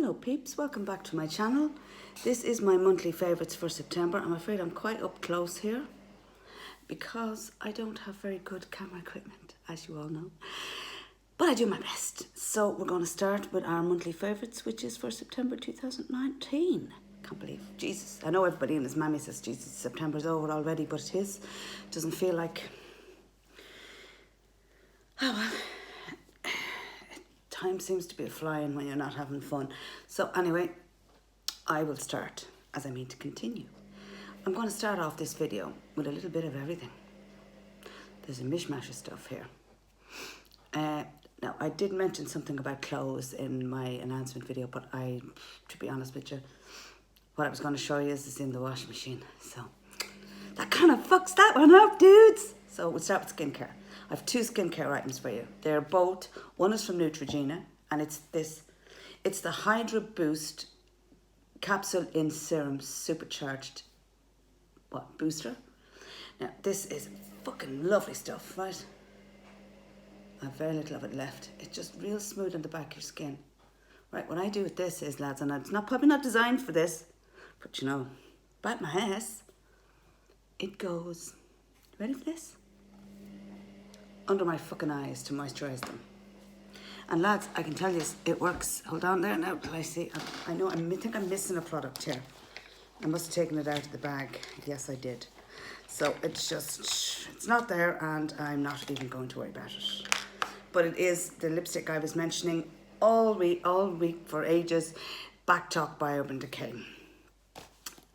Hello peeps, welcome back to my channel. This is my monthly favourites for September. I'm afraid I'm quite up close here because I don't have very good camera equipment, as you all know. But I do my best. So we're going to start with our monthly favourites, which is for September 2019. Can't believe, Jesus. I know everybody in his mammy says, Jesus, September's over already, but it is. Doesn't feel like... Oh well. Time seems to be flying when you're not having fun. So anyway, I will start as I mean to continue. I'm going to start off this video with a little bit of everything. There's a mishmash of stuff here. Now, I did mention something about clothes in my announcement video, but to be honest with you, what I was going to show you is in the washing machine. So that kind of fucks that one up, dudes. So we'll start with skincare. I have two skincare items for you. They're both, one is from Neutrogena, and it's the Hydra Boost Capsule in Serum Supercharged, booster? Now, this is fucking lovely stuff, right? I have very little of it left. It's just real smooth on the back of your skin. Right, what I do with this is, lads, and it's probably not designed for this, but you know, bite my ass. It goes, ready for this? Under my fucking eyes to moisturise them. And lads, I can tell you, it works. Hold on there now till I see. I know, I think I'm missing a product here. I must have taken it out of the bag. Yes, I did. So it's not there, and I'm not even going to worry about it. But it is the lipstick I was mentioning all week for ages, Back Talk by Urban Decay.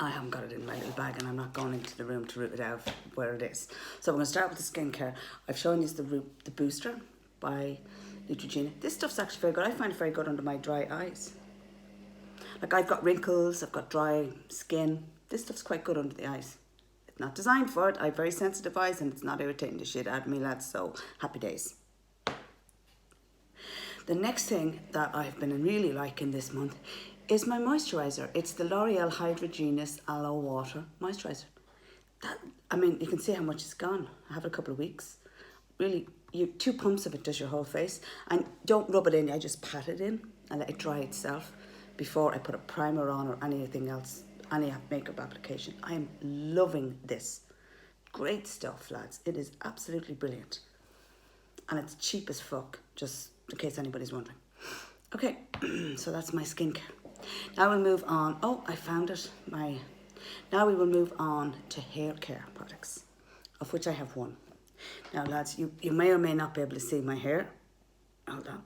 I haven't got it in my little bag, and I'm not going into the room to root it out where it is. So we're going to start with the skincare. I've shown you the booster by Neutrogena. This stuff's actually very good. I find it very good under my dry eyes. Like, I've got wrinkles, I've got dry skin. This stuff's quite good under the eyes. It's not designed for it. I have very sensitive eyes, and it's not irritating the shit out of me, lads. So happy days. The next thing that I've been really liking this month is my moisturiser. It's the L'Oreal Hydra Genius Aloe Water Moisturiser. I mean, you can see how much it's gone. I have it a couple of weeks. Really, 2 pumps of it does your whole face. And don't rub it in, I just pat it in and let it dry itself before I put a primer on or anything else, any makeup application. I am loving this. Great stuff, lads. It is absolutely brilliant. And it's cheap as fuck, just in case anybody's wondering. Okay, so that's my skincare. Now we'll move on. Oh, I found it. Now we will move on to hair care products, of which I have one. Now, lads, you may or may not be able to see my hair. Hold on.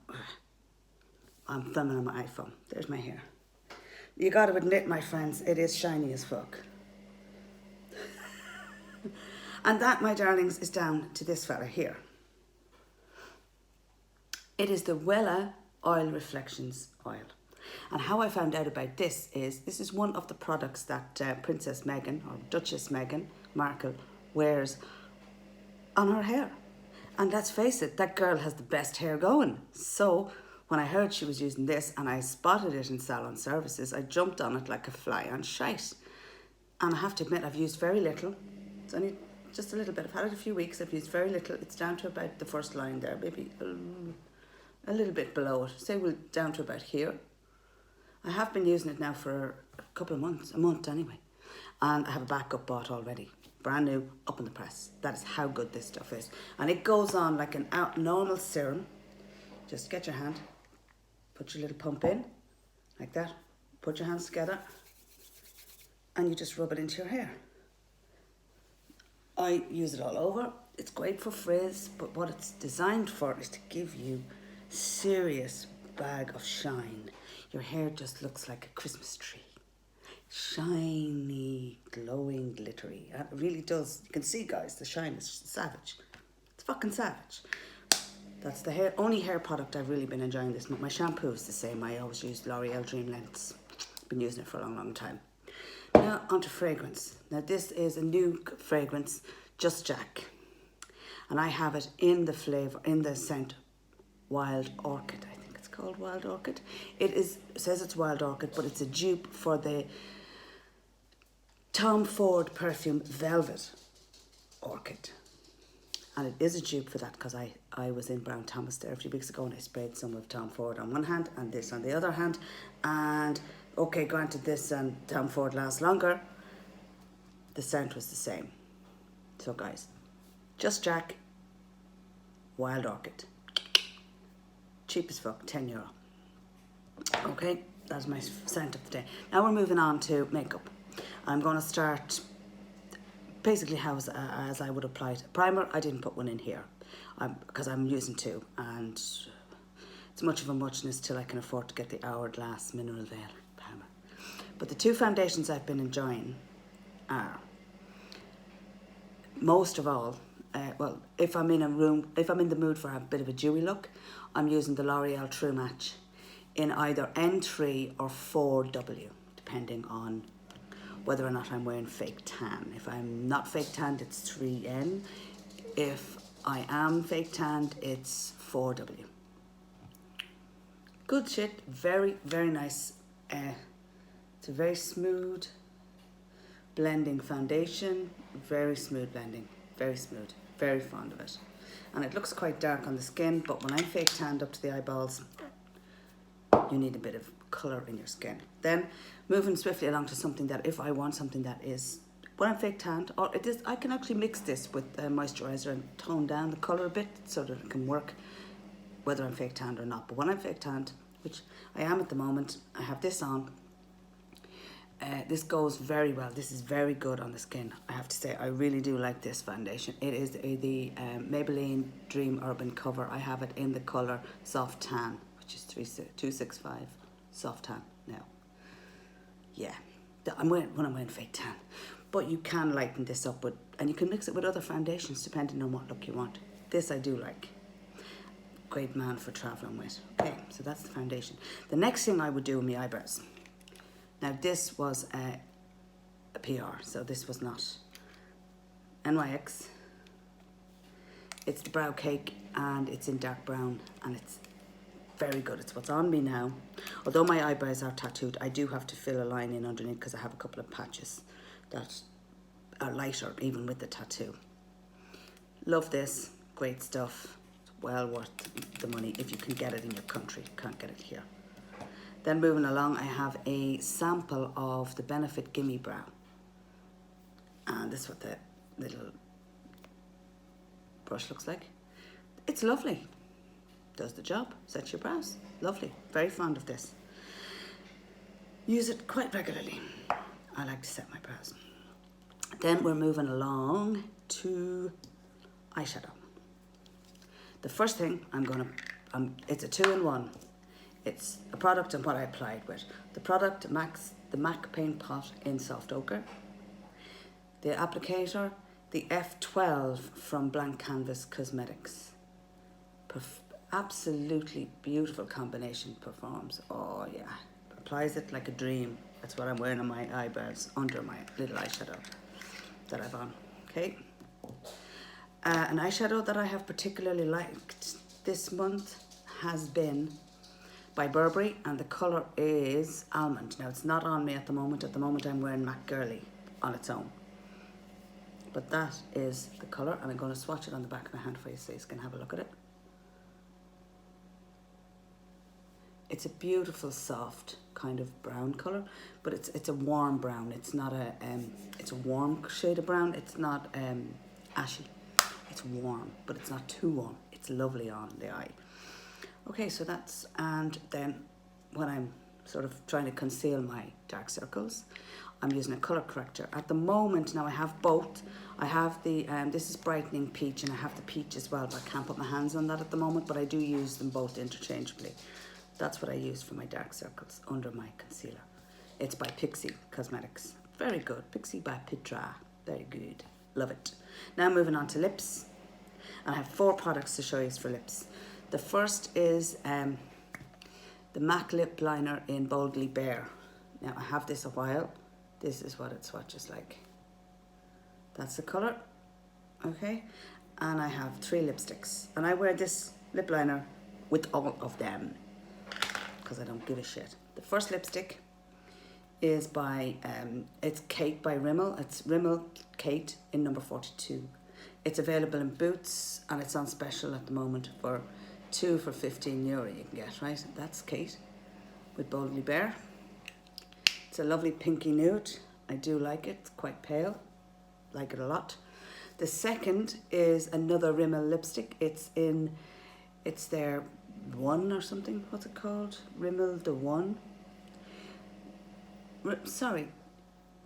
I'm filming on my iPhone. There's my hair. You got to admit, my friends, it is shiny as fuck. And that, my darlings, is down to this fella here. It is the Wella Oil Reflections Oil. And how I found out about this is one of the products that Princess Meghan, or Duchess Meghan Markle, wears on her hair. And let's face it, that girl has the best hair going. So when I heard she was using this and I spotted it in salon services, I jumped on it like a fly on shite. And I have to admit, I've used very little. It's only just a little bit. I've had it a few weeks. I've used very little. It's down to about the first line there, maybe a little bit below it. Say we're down to about here. I have been using it now for a couple of months, a month anyway. And I have a backup bought already. Brand new, up in the press. That is how good this stuff is. And it goes on like an normal serum. Just get your hand, put your little pump in, like that. Put your hands together, and you just rub it into your hair. I use it all over. It's great for frizz, but what it's designed for is to give you serious bag of shine. Your hair just looks like a Christmas tree. Shiny, glowing, glittery. It really does. You can see, guys, the shine is savage. It's fucking savage. That's the only hair product I've really been enjoying this month. My shampoo is the same. I always use L'Oreal Dream Lengths. Been using it for a long, long time. Now, onto fragrance. Now, this is a new fragrance, Just Jack. And I have it in the flavour, in the scent, Wild Orchid. I think it's called Wild Orchid. It says it's Wild Orchid, but it's a dupe for the Tom Ford perfume Velvet Orchid. And it is a dupe for that because I was in Brown Thomas there a few weeks ago and I sprayed some of Tom Ford on one hand and this on the other hand. And okay, granted this and Tom Ford lasts longer, the scent was the same. So guys, Just Jack, Wild Orchid. Cheap as fuck, €10. Okay, that's my scent of the day. Now we're moving on to makeup. I'm going to start basically as I would apply it. Primer, I didn't put one in here because I'm using two, and it's much of a muchness till I can afford to get the Hourglass Mineral Veil primer. But the two foundations I've been enjoying are, most of all, well, if I'm in the mood for a bit of a dewy look, I'm using the L'Oreal True Match in either N3 or 4W, depending on whether or not I'm wearing fake tan. If I'm not fake tanned, it's 3N. If I am fake tanned, it's 4W. Good shit, very, very nice. It's a very smooth blending foundation, very smooth blending, very smooth, very fond of it. And it looks quite dark on the skin, but when I'm fake tanned up to the eyeballs, you need a bit of colour in your skin. Then moving swiftly along to something that, if I want something that is, when I'm fake tanned, or it is, I can actually mix this with moisturiser and tone down the colour a bit so that it can work whether I'm fake tanned or not. But when I'm fake tanned, which I am at the moment, I have this on. This goes very well. This is very good on the skin, I have to say. I really do like this foundation. It is the Maybelline Dream Urban Cover. I have it in the colour Soft Tan, which is 265 Soft Tan now. Yeah, when I'm wearing fake tan. But you can lighten this up with, and you can mix it with other foundations depending on what look you want. This I do like. Great man for travelling with. Okay, so that's the foundation. The next thing I would do with my eyebrows. Now this was a PR, so this was not NYX. It's the Brow Cake and it's in dark brown and it's very good. It's what's on me now. Although my eyebrows are tattooed, I do have to fill a line in underneath because I have a couple of patches that are lighter even with the tattoo. Love this, great stuff. It's well worth the money if you can get it in your country. You can't get it here. Then moving along, I have a sample of the Benefit Gimme Brow. And this is what the little brush looks like. It's lovely. Does the job, sets your brows. Lovely, very fond of this. Use it quite regularly. I like to set my brows. Then we're moving along to eyeshadow. The first thing it's a 2-in-1. It's a product and what I applied with. The product, the MAC Paint Pot in Soft Ochre. The applicator, the F12 from Blank Canvas Cosmetics. Absolutely beautiful combination, performs. Oh yeah, applies it like a dream. That's what I'm wearing on my eyebrows under my little eyeshadow that I've on, okay? An eyeshadow that I have particularly liked this month has been by Burberry, and the colour is Almond. Now it's not on me at the moment. At the moment I'm wearing Mac Girly on its own. But that is the colour, and I'm going to swatch it on the back of my hand for you so you can have a look at it. It's a beautiful soft kind of brown colour, but it's a warm brown. It's not it's a warm shade of brown. It's not ashy. It's warm, but it's not too warm. It's lovely on the eye. Okay, so that's, and then when I'm sort of trying to conceal my dark circles, I'm using a colour corrector. At the moment, now I have both. I have the, this is Brightening Peach, and I have the peach as well, but I can't put my hands on that at the moment, but I do use them both interchangeably. That's what I use for my dark circles under my concealer. It's by Pixie Cosmetics. Very good. Pixie by Petra. Very good. Love it. Now moving on to lips. And I have 4 products to show you for lips. The first is the MAC Lip Liner in Boldly Bare. Now I have this a while. This is what it swatches like. That's the colour. Okay. And I have 3 lipsticks. And I wear this lip liner with all of them because I don't give a shit. The first lipstick is by, it's Kate by Rimmel. It's Rimmel Kate in number 42. It's available in Boots and it's on special at the moment for 2 for €15 you can get, right? That's Kate with Boldly Bare. It's a lovely pinky nude. I do like it. It's quite pale. Like it a lot. The second is another Rimmel lipstick. It's their One or something. What's it called? Rimmel the One.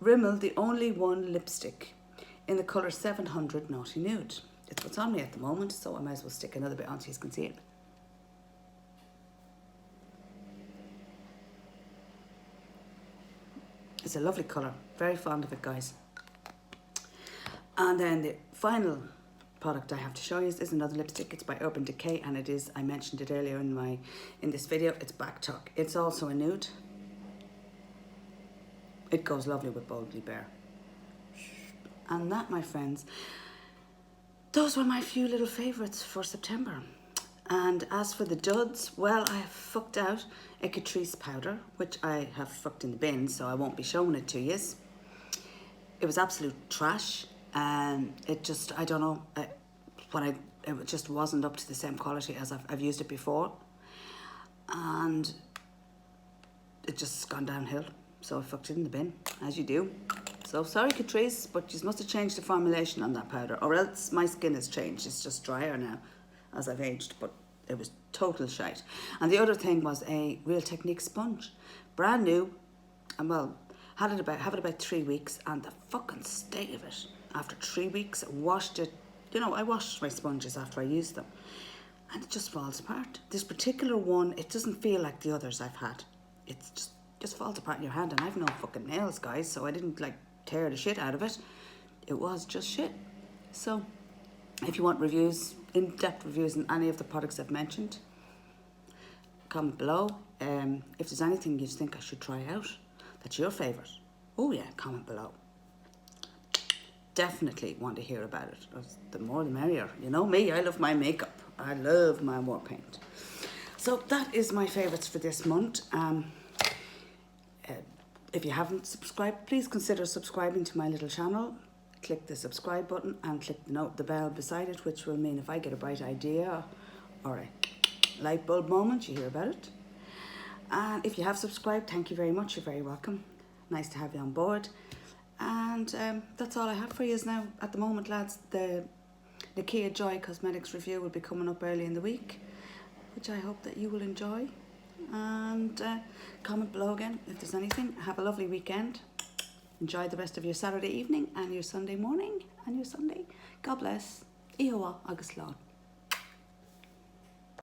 Rimmel the Only One lipstick in the colour 700 Naughty Nude. It's what's on me at the moment, so I might as well stick another bit on so you can see it. It's a lovely colour. Very fond of it, guys. And then the final product I have to show you is another lipstick. It's by Urban Decay, and it is, I mentioned it earlier in this video, it's Back Tuck. It's also a nude. It goes lovely with Boldly Bare. And that, my friends, those were my few little favourites for September. And as for the duds, well, I have fucked out a Catrice Powder, which I have fucked in the bin, so I won't be showing it to you. It was absolute trash, and it just, I don't know, it just wasn't up to the same quality as I've used it before. And it just gone downhill, so I fucked it in the bin, as you do. So sorry, Catrice, but you must have changed the formulation on that powder, or else my skin has changed. It's just drier now as I've aged, but it was total shite. And the other thing was a Real Technique sponge, brand new, and well, have it about 3 weeks, and the fucking state of it after 3 weeks. Washed it, you know, I wash my sponges after I use them, and it just falls apart. This particular one, it doesn't feel like the others I've had. It's just falls apart in your hand, and I've no fucking nails, guys, so I didn't like tear the shit out of it. It was just shit. So if you want reviews, in-depth reviews on any of the products I've mentioned, comment below. If there's anything you think I should try out that's your favourite, oh yeah, comment below. Definitely want to hear about it. The more the merrier. You know me, I love my makeup. I love my war paint. So that is my favourites for this month. If you haven't subscribed, please consider subscribing to my little channel. Click the subscribe button and click the bell beside it, which will mean if I get a bright idea or a light bulb moment, you hear about it. And if you have subscribed, thank you very much. You're very welcome. Nice to have you on board. And that's all I have for you now at the moment, lads. The Kia Joy Cosmetics review will be coming up early in the week, which I hope that you will enjoy. And comment below again if there's anything. Have a lovely weekend. Enjoy the rest of your Saturday evening and your Sunday morning and your Sunday. God bless. Ihowa agus lá.